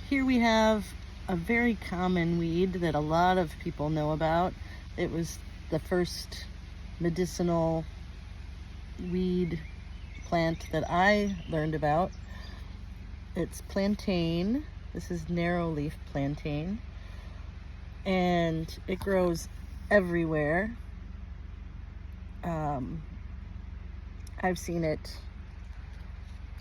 here we have a very common weed that a lot of people know about. It was the first medicinal weed plant that I learned about. It's plantain. This is narrow leaf plantain, and it grows everywhere. I've seen it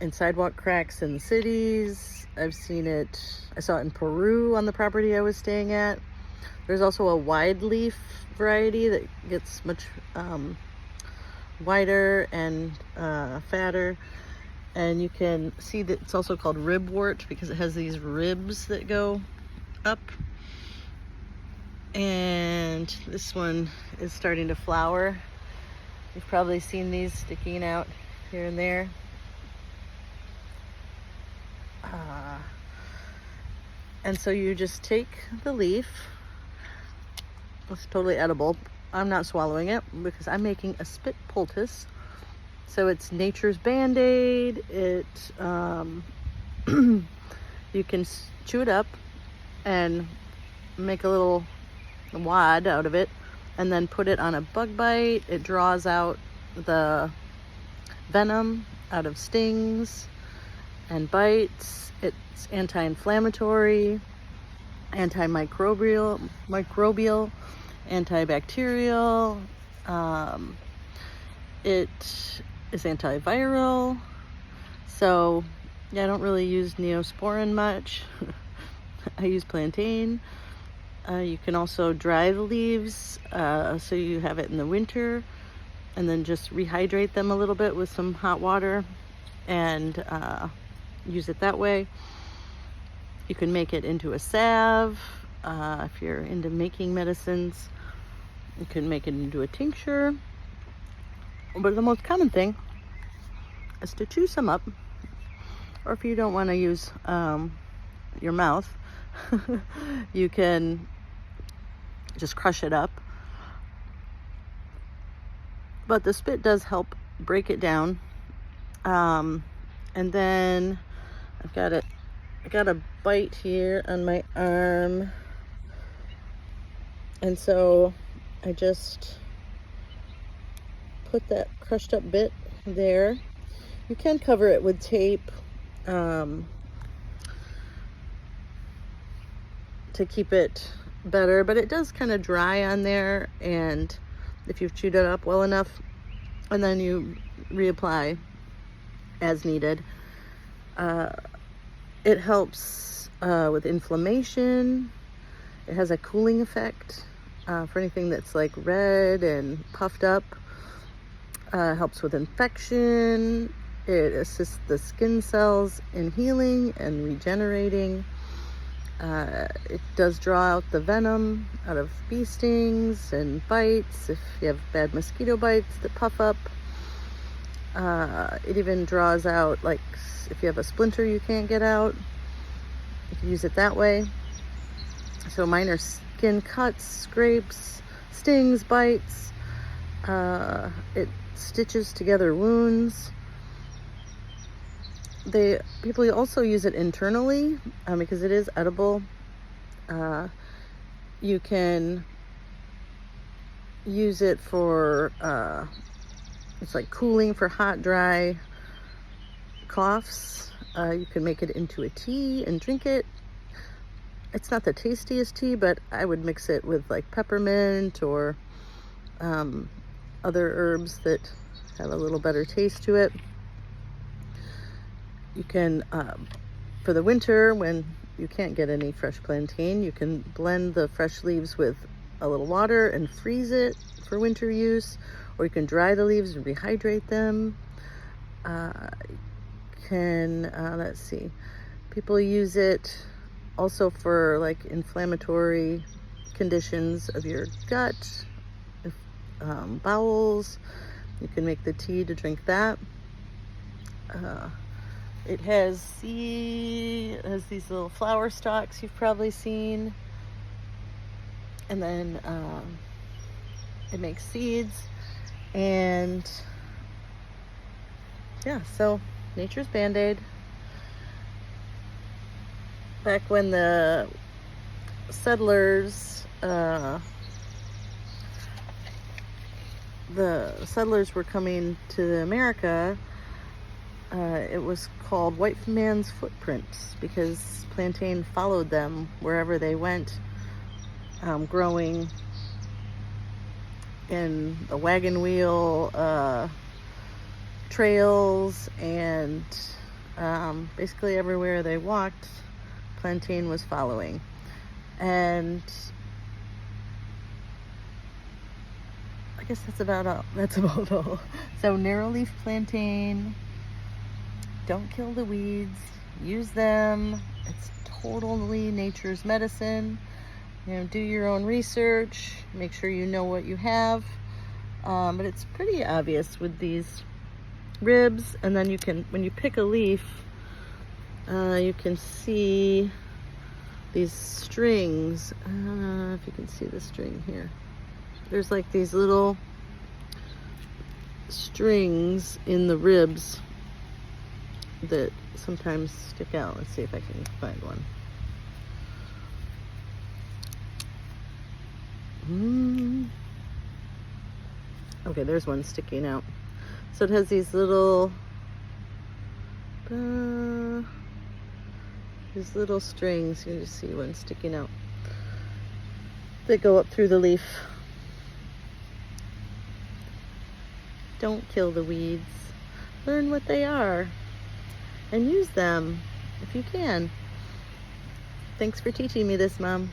in sidewalk cracks in the cities. I saw it in Peru on the property I was staying at. There's also a wide leaf variety that gets much wider and fatter. And you can see that it's also called ribwort because it has these ribs that go up. And this one is starting to flower. You've probably seen these sticking out here and there. And so you just take the leaf. It's totally edible. I'm not swallowing it because I'm making a spit poultice. So it's nature's bandaid. You can chew it up and make a little wad out of it, and then put it on a bug bite. It draws out the venom out of stings and bites. It's anti-inflammatory, antimicrobial, antibacterial. It is antiviral. So yeah, I don't really use Neosporin much. I use plantain. You can also dry the leaves, so you have it in the winter, and then just rehydrate them a little bit with some hot water and use it that way. You can make it into a salve. If you're into making medicines, you can make it into a tincture. But the most common thing is to chew some up, or if you don't want to use your mouth, you can just crush it up. But the spit does help break it down. And then I got a bite here on my arm, and so I just put that crushed up bit there. You can cover it with tape to keep it better, but it does kind of dry on there, and if you've chewed it up well enough, and then you reapply as needed. It helps with inflammation. It has a cooling effect for anything that's like red and puffed up. Helps with infection. It assists the skin cells in healing and regenerating. It does draw out the venom out of bee stings and bites if you have bad mosquito bites that puff up. It even draws out, like, if you have a splinter you can't get out, you can use it that way. So minor skin cuts, scrapes, stings, bites. It stitches together wounds. People also use it internally because it is edible. You can use it for it's like cooling for hot, dry coughs. You can make it into a tea and drink it. It's not the tastiest tea, but I would mix it with like peppermint or other herbs that have a little better taste to it. You can, for the winter, when you can't get any fresh plantain, you can blend the fresh leaves with a little water and freeze it for winter use, or you can dry the leaves and rehydrate them. Let's see, people use it also for like inflammatory conditions of your gut, bowels. You can make the tea to drink that. It has these little flower stalks you've probably seen, and then it makes seeds, and yeah, so nature's Band-Aid. back when the settlers were coming to America, it was called white man's footprints because plantain followed them wherever they went, growing in the wagon wheel trails, and basically everywhere they walked, plantain was following. And I guess that's about all. So narrow leaf plantain, don't kill the weeds, use them. It's totally nature's medicine. Do your own research, make sure you know what you have. But it's pretty obvious with these ribs, and then you can, when you pick a leaf, you can see these strings. I don't know if you can see the string here. There's like these little strings in the ribs that sometimes stick out. Let's see if I can find one. Okay, there's one sticking out. So it has these little strings. You can just see one sticking out. They go up through the leaf. Don't kill the weeds. Learn what they are and use them if you can. Thanks for teaching me this, Mom.